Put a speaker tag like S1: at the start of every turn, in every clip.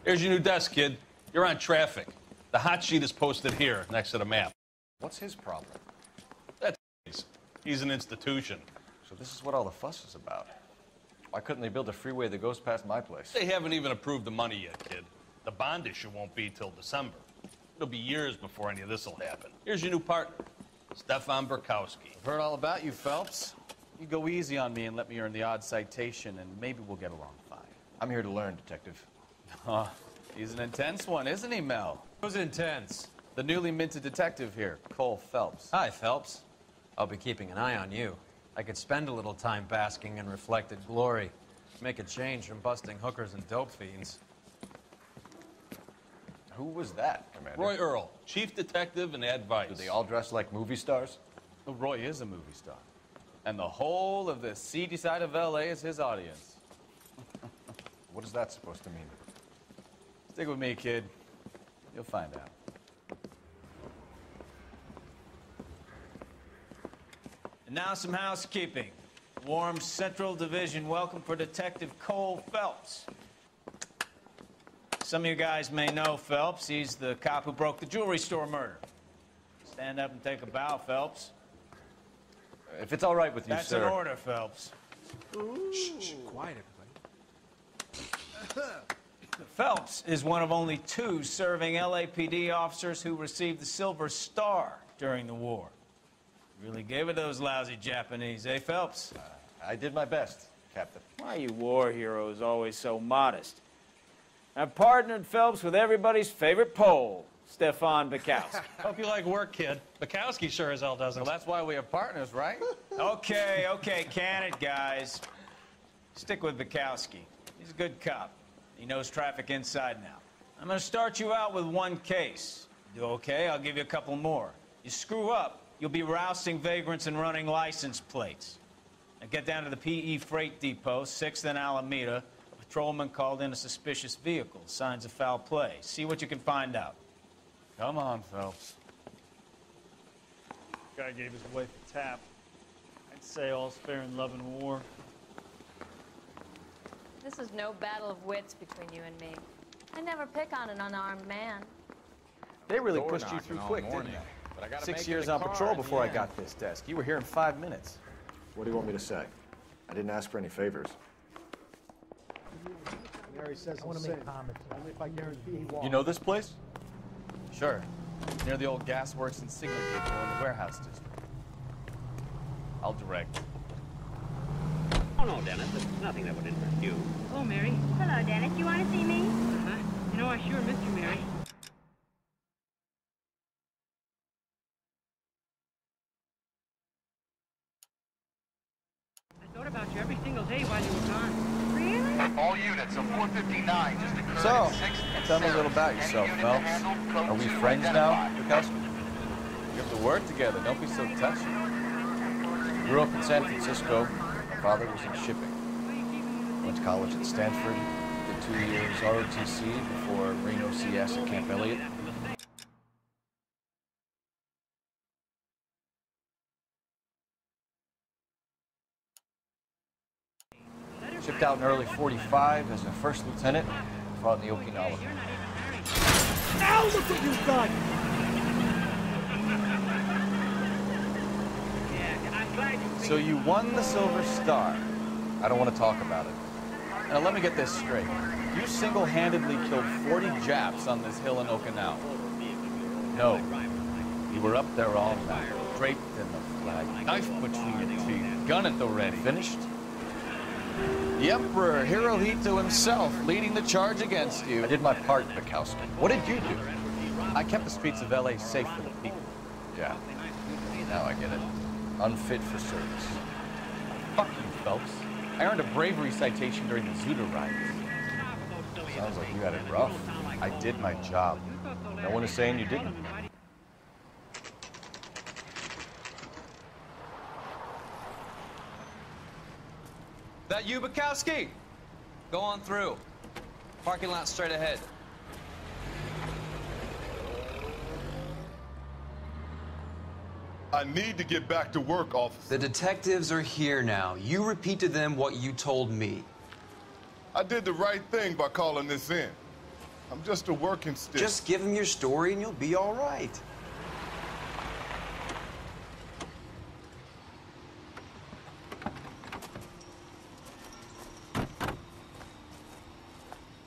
S1: Here's your new desk, kid. You're on traffic. The hot sheet is posted here, next to the map.
S2: What's his problem?
S1: He's an institution.
S2: So this is what all the fuss is about. Why couldn't they build a freeway that goes past my place?
S1: They haven't even approved the money yet, kid. The bond issue won't be till December. It'll be years before any of this will happen. Here's your new partner, Stefan Burkowski.
S3: I've heard all about you, Phelps. You go easy on me and let me earn the odd citation, and maybe we'll get along fine.
S2: I'm here to learn, Detective.
S3: He's an intense one, isn't he, Mel?
S4: Who's intense?
S3: The newly minted detective here, Cole Phelps.
S4: Hi, Phelps. I'll be keeping an eye on you. I could spend a little time basking in reflected glory. Make a change from busting hookers and dope fiends.
S2: Who was that, Commander?
S1: Roy Earl, chief detective and advice.
S2: Do they all dress like movie stars?
S3: Well, Roy is a movie star. And the whole of the seedy side of L.A. is his audience.
S2: What is that supposed to mean?
S3: Stick with me, kid. You'll find out. And now some housekeeping. Warm Central Division welcome for Detective Cole Phelps. Some of you guys may know Phelps. He's the cop who broke the jewelry store murder. Stand up and take a bow, Phelps.
S2: If it's all right with you,
S3: That's
S2: sir.
S3: an order, Phelps.
S4: Shh, quiet, everybody.
S3: Phelps is one of only 2 serving LAPD officers who received the Silver Star during the war. Really gave it those lousy Japanese, eh, Phelps?
S2: I did my best, Captain.
S3: Why are you war heroes always so modest? I've partnered Phelps with everybody's favorite Pole, Stefan Burkowski.
S5: Hope you like work, kid. Bukowski sure as hell doesn't.
S3: Well, that's why we are partners, right? Okay, can it, guys. Stick with Bukowski. He's a good cop. He knows traffic inside and out. I'm gonna start you out with 1 case. Do okay, I'll give you a couple more. You screw up, you'll be rousting vagrants and running license plates. Now get down to the PE Freight Depot, 6th and Alameda. A patrolman called in a suspicious vehicle. Signs of foul play. See what you can find out. Come on, Phelps.
S6: Guy gave his wife a tap. I'd say all's fair in love and war.
S7: This is no battle of wits between you and me. I never pick on an unarmed man.
S3: They really pushed you through quick, didn't they?
S2: But I gotta
S3: 6
S2: make it
S3: years
S2: in
S3: on
S2: the car
S3: patrol
S2: in the
S3: before I
S2: end.
S3: got this desk. You were here in 5 minutes.
S2: What do you want me to say? I didn't ask for any favors.
S8: Mary says I want to make comments. Only if I guarantee he won't.
S2: You know this place?
S3: Sure. Near the old gasworks and Signal Depot in the warehouse district. I'll direct.
S9: Oh, no, Dennis. It's nothing that would interest you.
S10: Oh, Mary. Hello, Dennis. You want to see me?
S9: Uh-huh.
S10: You know, I sure missed you, Mary. I thought about you every single day while you were gone. Really?
S11: All units of 459 just occurred
S3: So,
S11: at 6th and
S3: tell me a
S11: 7th.
S3: little about
S11: Any
S3: yourself,
S11: unit
S3: Phelps.
S11: handled, code
S3: Are we
S11: 2
S3: friends now,
S11: identified.
S3: Bukowski? We have to work together. Don't be so touchy. Grew up in San Francisco. My father was in shipping. Went to college at Stanford. Did 2 years ROTC before Reno CS at Camp Elliott. Shipped out in early 45 as a first lieutenant. Fought in the Okinawa.
S8: Now look what you've done!
S3: So you won the Silver Star. I don't want to talk about it. Now let me get this straight. You single-handedly killed 40 Japs on this hill in Okinawa. No. You were up there all night, draped in the flag, knife between your teeth, gun at the ready. Finished? The Emperor Hirohito himself leading the charge against you. I did my part, Bukowski. What did you do? I kept the streets of L.A. safe for the people. Yeah. Now I get it. Unfit for service. Fuck you, Phelps. I earned a bravery citation during the Zuda riots. Sounds like you had it rough. I did my job. No one is saying you didn't.
S4: That you, Bukowski? Go on through. Parking lot straight ahead.
S12: I need to get back to work, officer.
S13: The detectives are here now. You repeat to them what you told me.
S12: I did the right thing by calling this in. I'm just a working stick.
S13: Just give him your story and you'll be all right.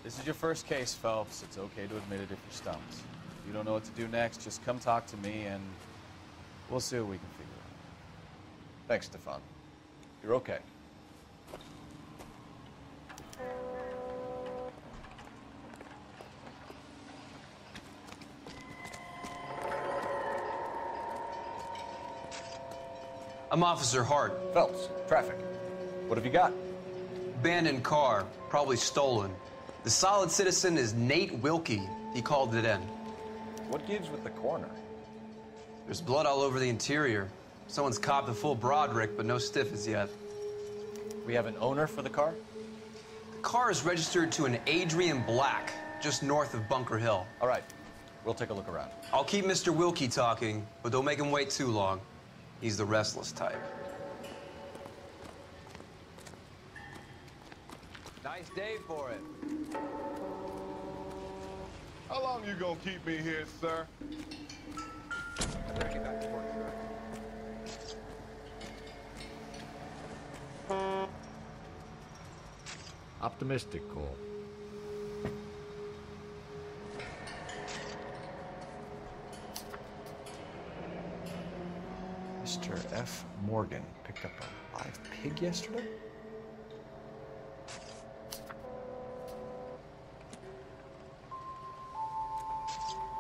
S3: This is your first case, Phelps. It's okay to admit it if you're stumped. If you don't know what to do next, just come talk to me and we'll see what we can figure out.
S2: Thanks, Stefan. You're okay.
S13: I'm Officer Hart.
S2: Phelps, traffic. What have you got?
S13: Abandoned car, probably stolen. The solid citizen is Nate Wilkie. He called it in.
S2: What gives with the coroner?
S13: There's blood all over the interior. Someone's copped a full Broderick, but no stiff as yet.
S2: We have an owner for the car?
S13: The car is registered to an Adrian Black, just north of Bunker Hill.
S2: All right, we'll take a look around.
S13: I'll keep Mr. Wilkie talking, but don't make him wait too long. He's the restless type.
S4: Nice day for it.
S12: How long you gonna keep me here, sir?
S4: I better get back to work, sir.
S14: Optimistic call.
S2: Mr. F. Morgan picked up a live pig yesterday?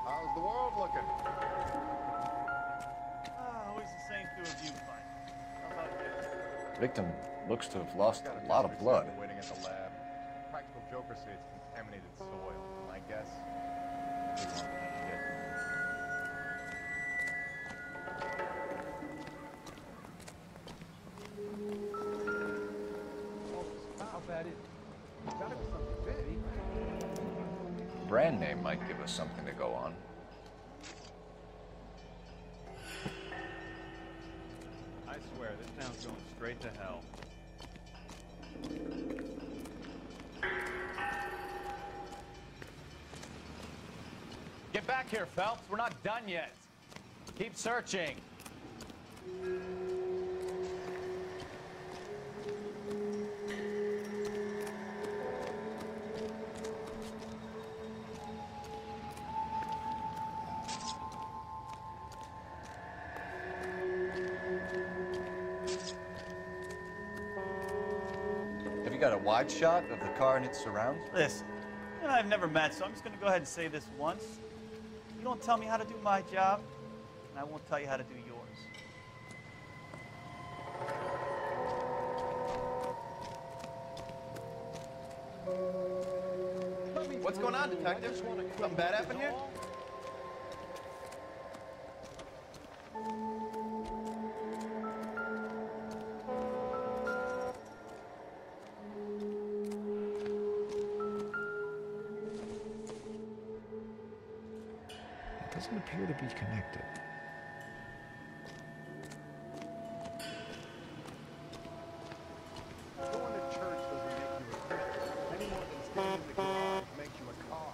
S12: How's the world looking?
S6: Always the same through a viewfinder. How about you?
S2: Victim looks to have lost a lot of blood.
S15: Waiting at the lab. Practical jokers say it's contaminated soil. My guess.
S14: How bad is it? It's gotta be something big.
S2: The brand name might give us something to go on.
S6: I swear, this town's going straight to hell.
S3: Get back here, Phelps. We're not done yet. Keep searching.
S2: Have you got a wide shot of the car and its surrounds?
S6: Listen, I've never met, so I'm just going to go ahead and say this once. You don't tell me how to do my job, and I won't tell you how to do yours.
S15: What's going on, detective? Something bad happen here?
S14: It doesn't appear to be connected.
S15: Going to church doesn't make you a Christian any more than standing in the garage makes you a car.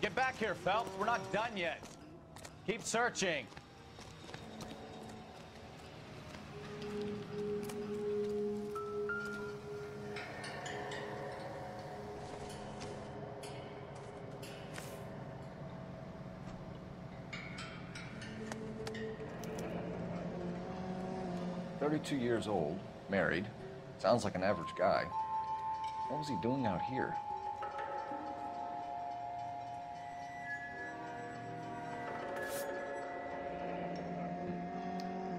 S3: Get back here, Phelps. We're not done yet. Keep searching.
S2: "32 years old, married. Sounds like an average guy. What was he doing out here?"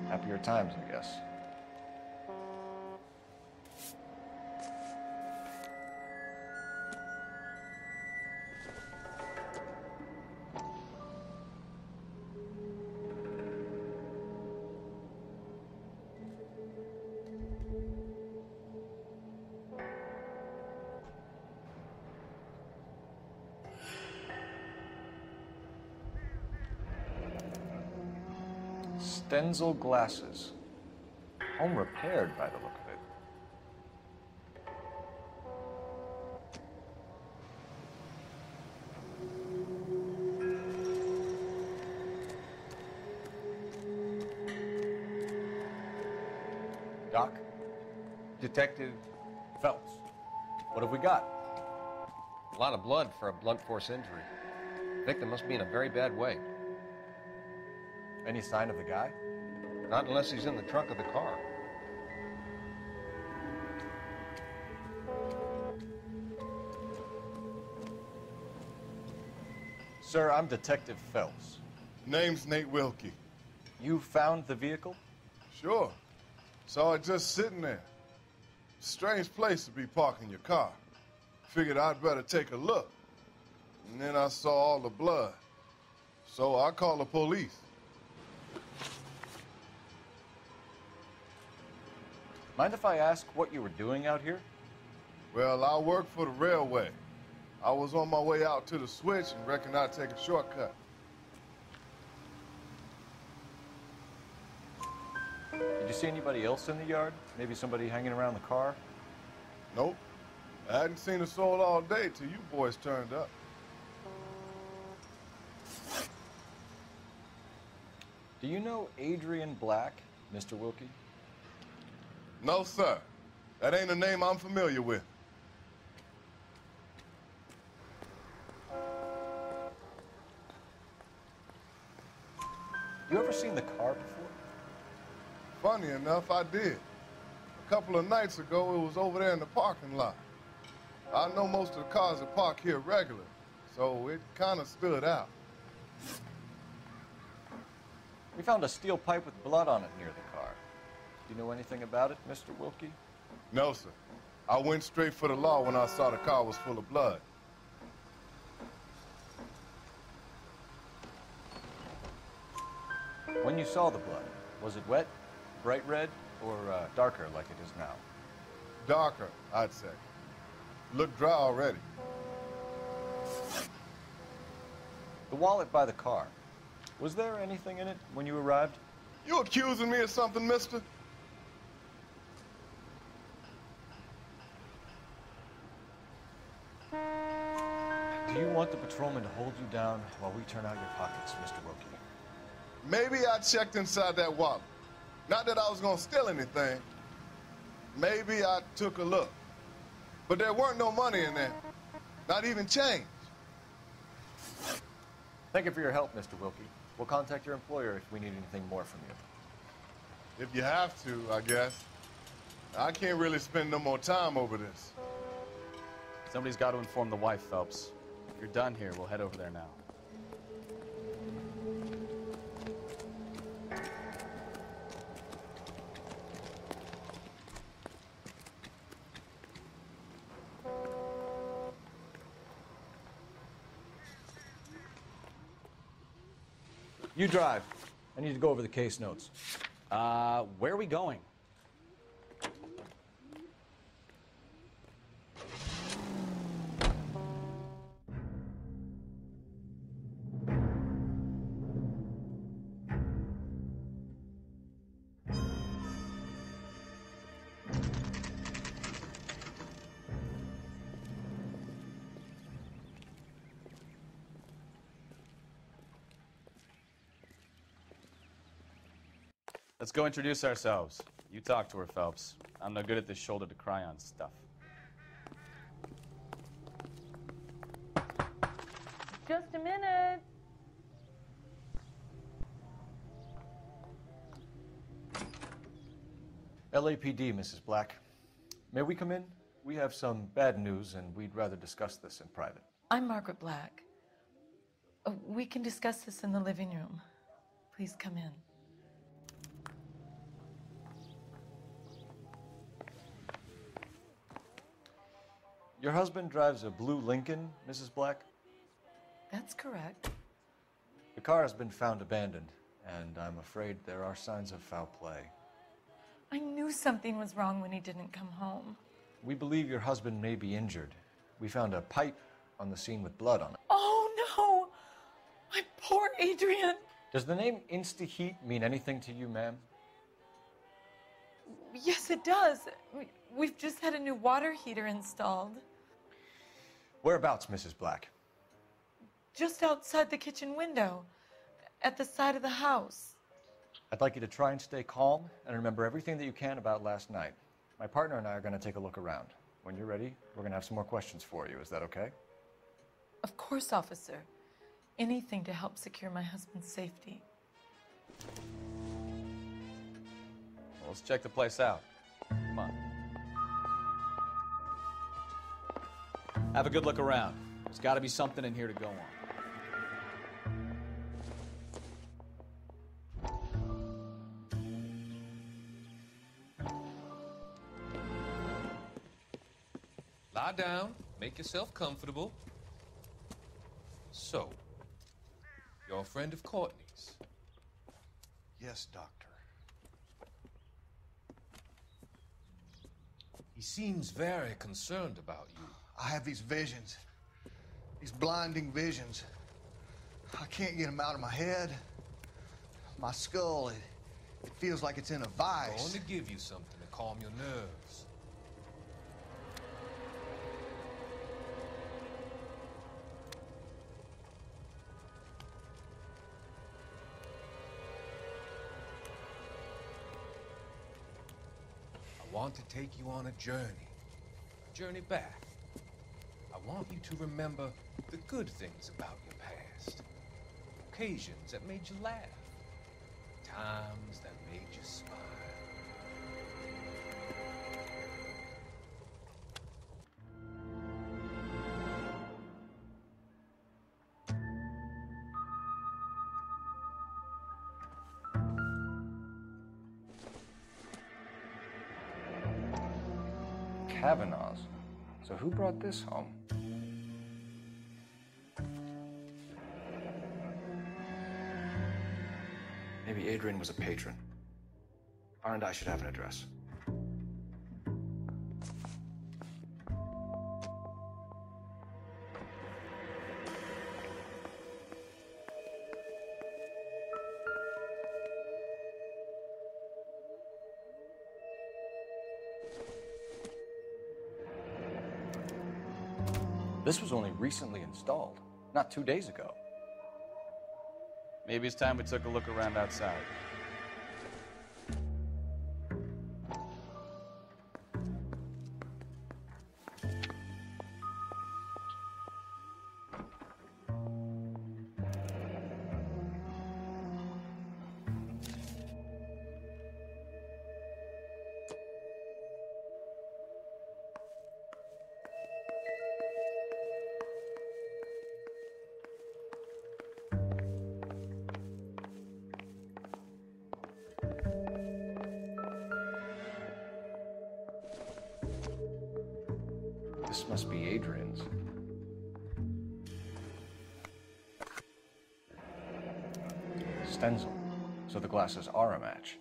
S2: Happier times, I guess. Stenzel glasses. Home repaired by the look of it. Doc?
S3: Detective Phelps, what have we got?
S16: A lot of blood for a blunt force injury. The victim must be in a very bad way.
S2: Any sign of the guy?
S16: Not unless he's in the trunk of the car.
S3: Sir, I'm Detective Phelps.
S12: Name's Nate Wilkie.
S3: You found the vehicle?
S12: Sure. Saw it just sitting there. Strange place to be parking your car. Figured I'd better take a look. And then I saw all the blood. So I called the police.
S3: Mind if I ask what you were doing out here?
S12: Well, I work for the railway. I was on my way out to the switch and reckoned I'd take a shortcut.
S2: Did you see anybody else in the yard? Maybe somebody hanging around the car?
S12: Nope. I hadn't seen a soul all day till you boys turned up.
S2: Do you know Adrian Black, Mr. Wilkie?
S12: No, sir. That ain't a name I'm familiar with.
S2: You ever seen the car before?
S12: Funny enough, I did. A couple of nights ago, it was over there in the parking lot. I know most of the cars are parked here regular, so it kind of stood out.
S2: We found a steel pipe with blood on it near the car. Do you know anything about it, Mr. Wilkie?
S12: No, sir. I went straight for the law when I saw the car was full of blood.
S2: When you saw the blood, was it wet, bright red, or darker like it is now?
S12: Darker, I'd say. Looked dry already.
S2: The wallet by the car. Was there anything in it when you arrived?
S12: You accusing me of something, mister?
S2: Do you want the patrolman to hold you down while we turn out your pockets, Mr. Wilkie?
S12: Maybe I checked inside that wallet. Not that I was gonna steal anything. Maybe I took a look. But there weren't no money in there. Not even change.
S2: Thank you for your help, Mr. Wilkie. We'll contact your employer if we need anything more from you.
S12: If you have to, I guess. I can't really spend no more time over this.
S3: Somebody's got to inform the wife, Phelps. If you're done here, we'll head over there now.
S2: You drive. I need to go over the case notes.
S3: Where are we going? Let's go introduce ourselves. You talk to her, Phelps. I'm no good at this shoulder to cry on stuff.
S7: Just a minute.
S2: LAPD, Mrs. Black. May we come in? We have some bad news, and we'd rather discuss this in private.
S17: I'm Margaret Black. We can discuss this in the living room. Please come in.
S2: Your husband drives a blue Lincoln, Mrs. Black?
S17: That's correct.
S2: The car has been found abandoned, and I'm afraid there are signs of foul play.
S17: I knew something was wrong when he didn't come home.
S2: We believe your husband may be injured. We found a pipe on the scene with blood on it.
S17: Oh, no! My poor Adrienne!
S2: Does the name Insta-Heat mean anything to you, ma'am?
S17: Yes, it does. We've just had a new water heater installed.
S2: Whereabouts, Mrs. Black?
S17: Just outside the kitchen window, at the side of the house.
S2: I'd like you to try and stay calm and remember everything that you can about last night. My partner and I are going to take a look around. When you're ready, we're going to have some more questions for you. Is that okay?
S17: Of course, officer. Anything to help secure my husband's safety.
S3: Well, let's check the place out. Come on. Have a good look around. There's got to be something in here to go on.
S18: Lie down, make yourself comfortable. So, you're a friend of Courtney's?
S19: Yes, Doctor.
S18: He seems very concerned about you.
S19: I have these visions, these blinding visions. I can't get them out of my head. My skull, it feels like it's in a vice.
S18: I'm going to give you something to calm your nerves. I want to take you on a journey back. I want you to remember the good things about your past, occasions that made you laugh, times that made you smile.
S2: Cavanaughs. So who brought this home? Maybe Adrian was a patron. R&I should have an address. This was only recently installed, not 2 days ago.
S3: Maybe it's time we took a look around outside.
S2: This must be Adrian's. Stencil, so the glasses are a match.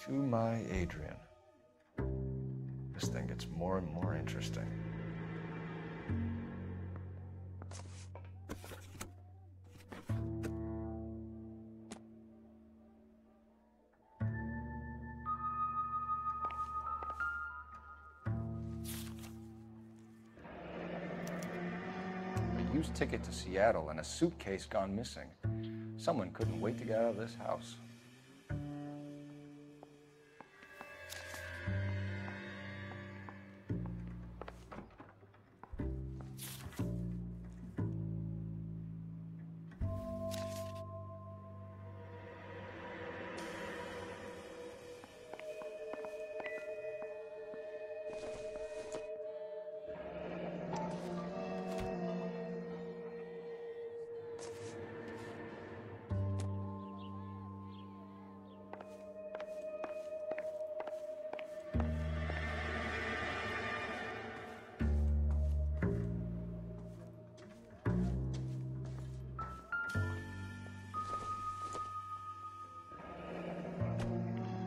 S2: To my Adrian. This thing gets more and more interesting. A used ticket to Seattle and a suitcase gone missing. Someone couldn't wait to get out of this house.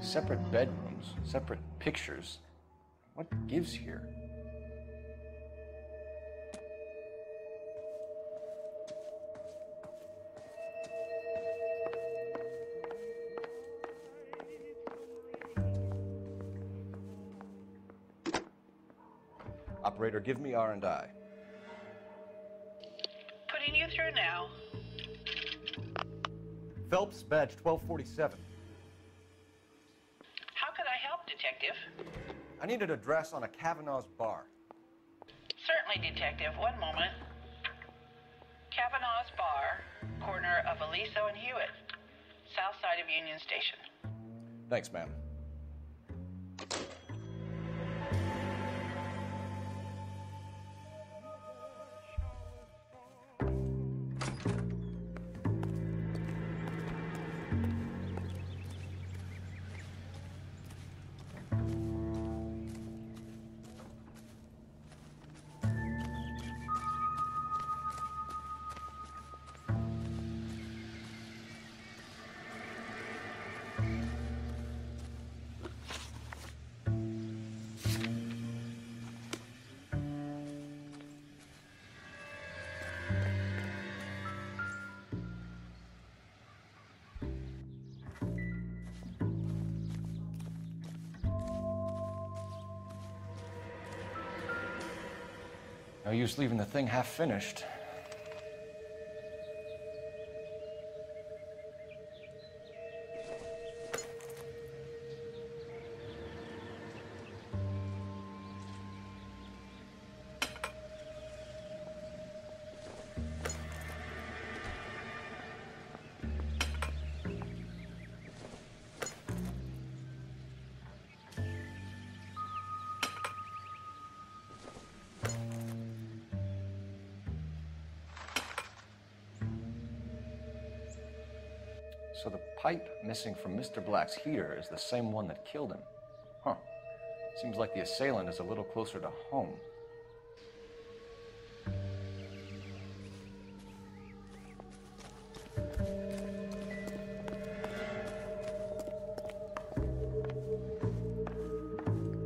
S2: Separate bedrooms, separate pictures. What gives here? Operator, give me R&I.
S20: Putting you through now.
S2: Phelps, badge 1247.
S20: How could I help, Detective?
S2: I need an address on a Cavanaughs bar.
S20: Certainly, Detective. One moment. Cavanaughs Bar, corner of Aliso and Hewitt, south side of Union Station.
S2: Thanks, ma'am. No use leaving the thing half finished. So the pipe missing from Mr. Black's heater is the same one that killed him. Huh. Seems like the assailant is a little closer to home.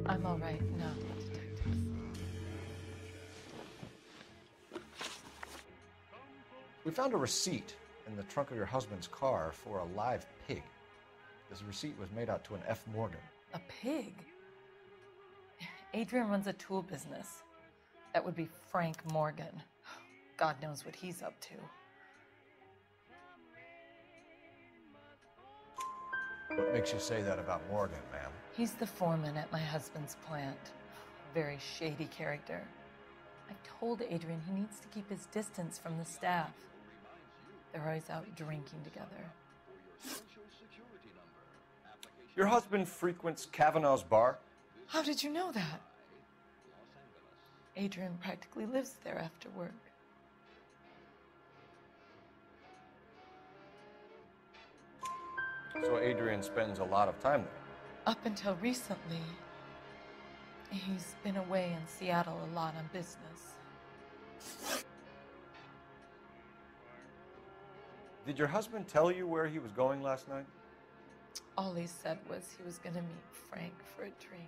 S17: I'm all right now, detectives.
S2: We found a receipt in the trunk of your husband's car for a live pig. This receipt was made out to an F. Morgan.
S17: A pig? Adrian runs a tool business. That would be Frank Morgan. God knows what he's up to.
S2: What makes you say that about Morgan, ma'am?
S17: He's the foreman at my husband's plant. Very shady character. I've told Adrian he needs to keep his distance from the staff. They're always out drinking together.
S2: Your husband frequents Cavanaugh's bar?
S17: How did you know that? Adrian practically lives there after work.
S2: So Adrian spends a lot of time there?
S17: Up until recently, he's been away in Seattle a lot on business.
S2: Did your husband tell you where he was going last night?
S17: All he said was he was going to meet Frank for a drink.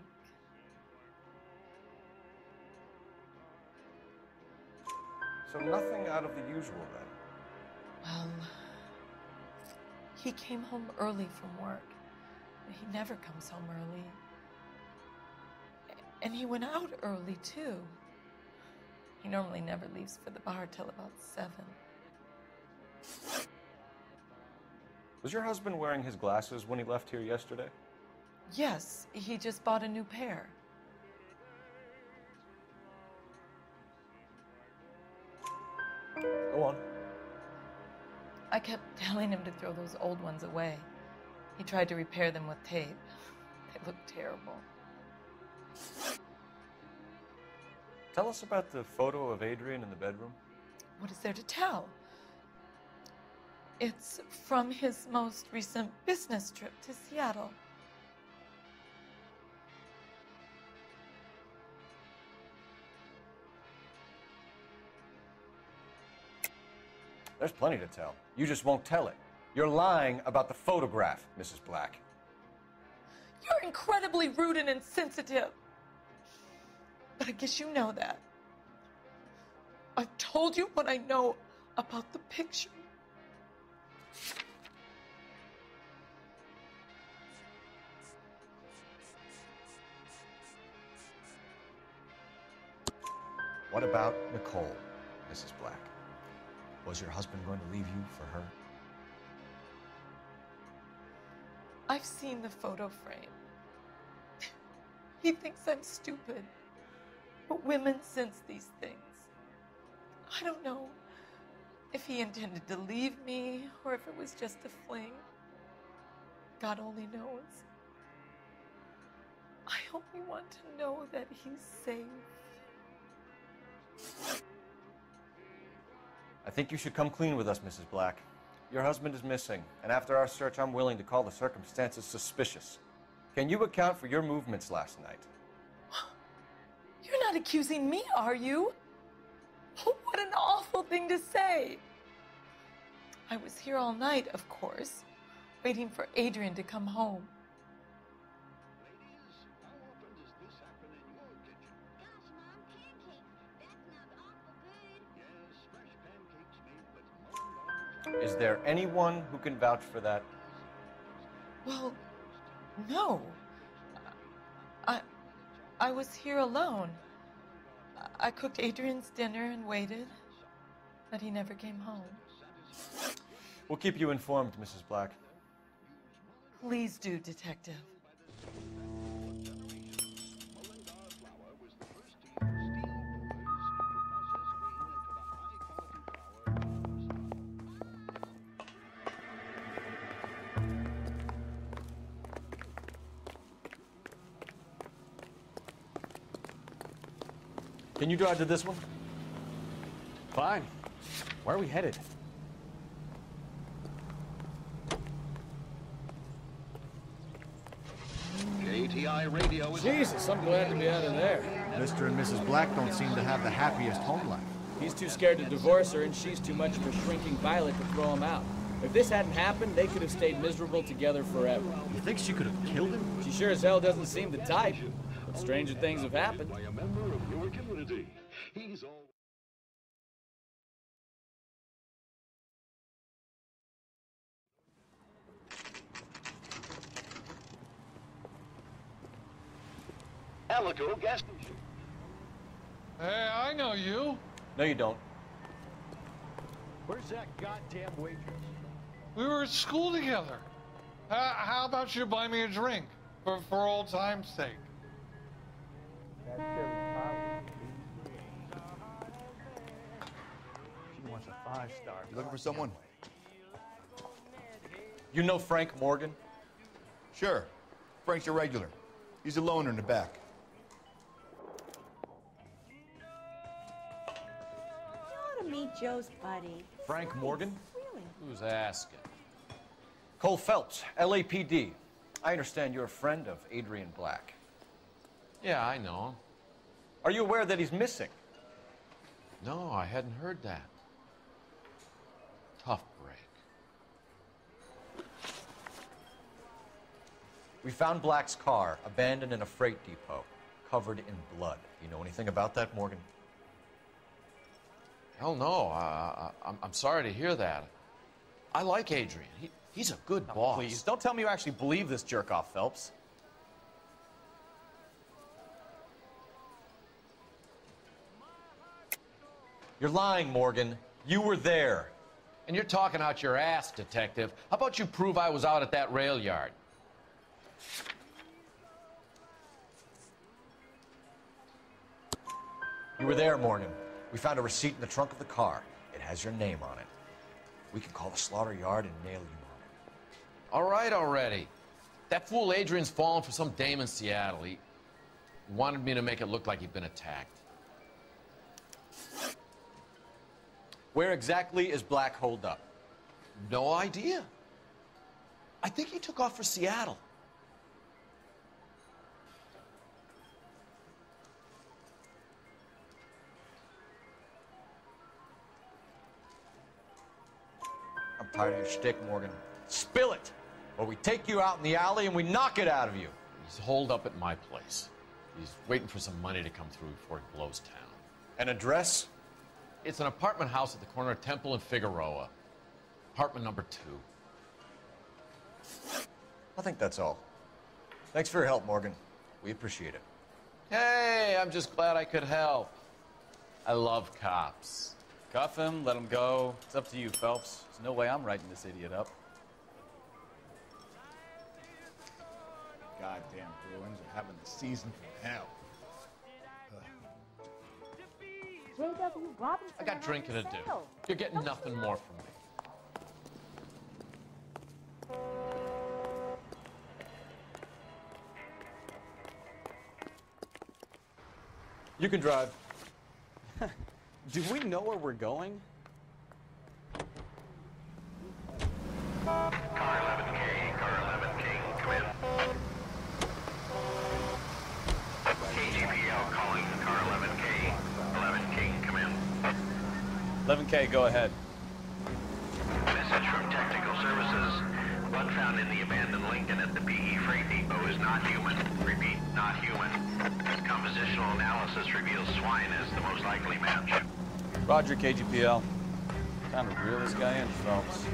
S2: So nothing out of the usual then?
S17: Well, he came home early from work. He never comes home early. And he went out early, too. He normally never leaves for the bar till about 7.
S2: Was your husband wearing his glasses when he left here yesterday?
S17: Yes, he just bought a new pair.
S2: Go on.
S17: I kept telling him to throw those old ones away. He tried to repair them with tape. They look terrible.
S2: Tell us about the photo of Adrian in the bedroom.
S17: What is there to tell? It's from his most recent business trip to Seattle.
S2: There's plenty to tell. You just won't tell it. You're lying about the photograph, Mrs. Black.
S17: You're incredibly rude and insensitive. But I guess you know that. I've told you what I know about the picture.
S2: What about Nicole, Mrs. Black? Was your husband going to leave you for her?
S17: I've seen the photo frame. He thinks I'm stupid. But women sense these things. I don't know if he intended to leave me or if it was just a fling. God only knows. I only want to know that he's safe.
S2: I think you should come clean with us, Mrs. Black. Your husband is missing, and after our search, I'm willing to call the circumstances suspicious. Can you account for your movements last night?
S17: You're not accusing me, are you? What an awful thing to say. I was here all night, of course, waiting for Adrian to come home.
S2: Is there anyone who can vouch for that?
S17: Well, no. I was here alone. I cooked Adrian's dinner and waited, but he never came home.
S2: We'll keep you informed, Mrs. Black.
S17: Please do, Detective.
S2: Can you drive to this one?
S3: Fine. Where are we headed?
S11: KTI radio is...
S21: Jesus, I'm glad to be out of there.
S15: Mr. and Mrs. Black don't seem to have the happiest home life.
S21: He's too scared to divorce her, and she's too much of a shrinking violet to throw him out. If this hadn't happened, they could have stayed miserable together forever.
S15: You think she could have killed him?
S21: She sure as hell doesn't seem the type. But stranger things have happened.
S11: By a member of your community. He's all... Alico gas station.
S22: Hey, I know you.
S2: No, you don't.
S14: Where's that goddamn waitress?
S22: We were at school together. How about you buy me a drink for old time's sake?
S14: That's She wants a 5-star.
S23: You looking for someone?
S2: You know Frank Morgan?
S23: Sure. Frank's your regular. He's a loner in the back.
S24: You ought to meet Joe's buddy.
S2: Frank Morgan?
S24: Really?
S4: Who's asking?
S2: Cole Phelps, LAPD. I understand you're a friend of Adrian Black.
S4: Yeah, I know him.
S2: Are you aware that he's missing?
S4: No, I hadn't heard that. Tough break.
S2: We found Black's car abandoned in a freight depot, covered in blood. You know anything about that, Morgan?
S4: Hell no. I'm sorry to hear that. I like Adrian. He's a good boss.
S3: Please, don't tell me you actually believe this jerk-off, Phelps.
S2: You're lying, Morgan. You were there.
S4: And you're talking out your ass, detective. How about you prove I was out at that rail yard?
S2: You were there, Morgan. We found a receipt in the trunk of the car. It has your name on it. We can call the slaughter yard and nail you on it.
S4: All right already. That fool Adrian's fallen for some dame in Seattle. He wanted me to make it look like he'd been attacked.
S2: Where exactly is Black holed up?
S4: No idea. I think he took off for Seattle.
S2: I'm tired of your shtick, Morgan. Spill it, or we take you out in the alley and we knock it out of you.
S4: He's holed up at my place. He's waiting for some money to come through before he blows town.
S2: An address?
S4: It's an apartment house at the corner of Temple and Figueroa. Apartment number 2.
S2: I think that's all. Thanks for your help, Morgan. We appreciate it.
S3: Hey, I'm just glad I could help. I love cops.
S6: Cuff him, let him go. It's up to you, Phelps. There's no way I'm writing this idiot up.
S15: Goddamn Bruins are having the season from hell.
S7: J.W. Robinson.
S4: I got drinking to do. You're getting nothing more from me.
S2: You can drive.
S3: Do we know where we're going?
S11: Car 11K, come in. KGPL calling car 11K. 11K, come in.
S6: 11K, go ahead.
S11: Message from Technical Services. Blood found in the abandoned Lincoln at the PE Freight Depot is not human. Repeat, not human. Compositional analysis reveals swine as the most likely match.
S6: Roger, KGPL. Time to reel this guy in, Phelps.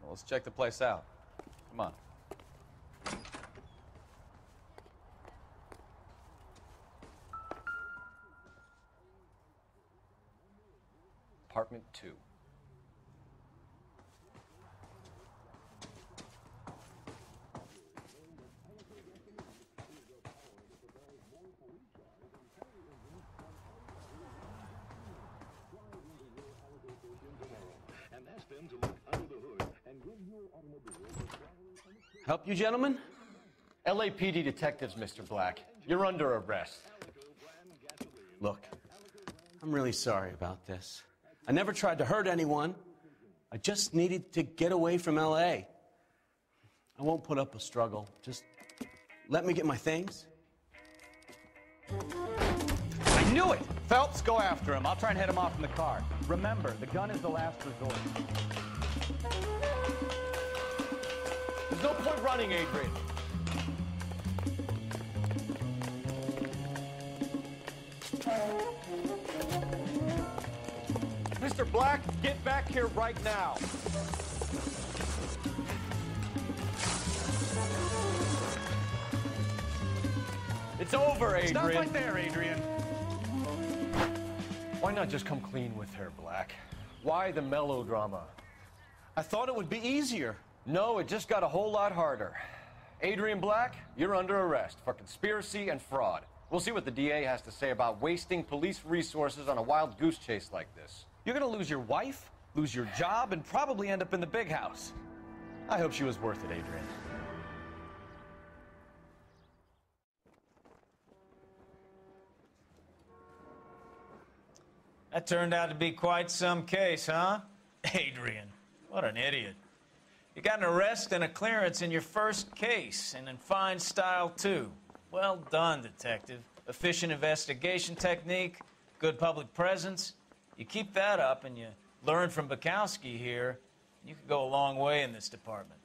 S6: Well, let's check the place out. Come on.
S2: Apartment 2.
S1: Help you, gentlemen?
S2: LAPD detectives, Mr. Black. You're under arrest.
S1: Look, I'm really sorry about this. I never tried to hurt anyone. I just needed to get away from L.A. I won't put up a struggle. Just let me get my things.
S6: I knew it! Phelps, go after him. I'll try and head him off in the car. Remember, the gun is the last resort.
S2: There's no point running, Adrian. Mr. Black, get back here right now. It's over, Adrian.
S6: Stop right there, Adrian.
S2: Why not just come clean with her, Black? Why the melodrama?
S1: I thought it would be easier.
S2: No, it just got a whole lot harder. Adrian Black, you're under arrest for conspiracy and fraud. We'll see what the DA has to say about wasting police resources on a wild goose chase like this.
S6: You're gonna lose your wife, lose your job, and probably end up in the big house. I hope she was worth it, Adrian.
S5: That turned out to be quite some case, huh? Adrian, what an idiot. You got an arrest and a clearance in your first case, and in fine style, too. Well done, detective. Efficient investigation technique, good public presence. You keep that up and you learn from Bukowski here, you could go a long way in this department.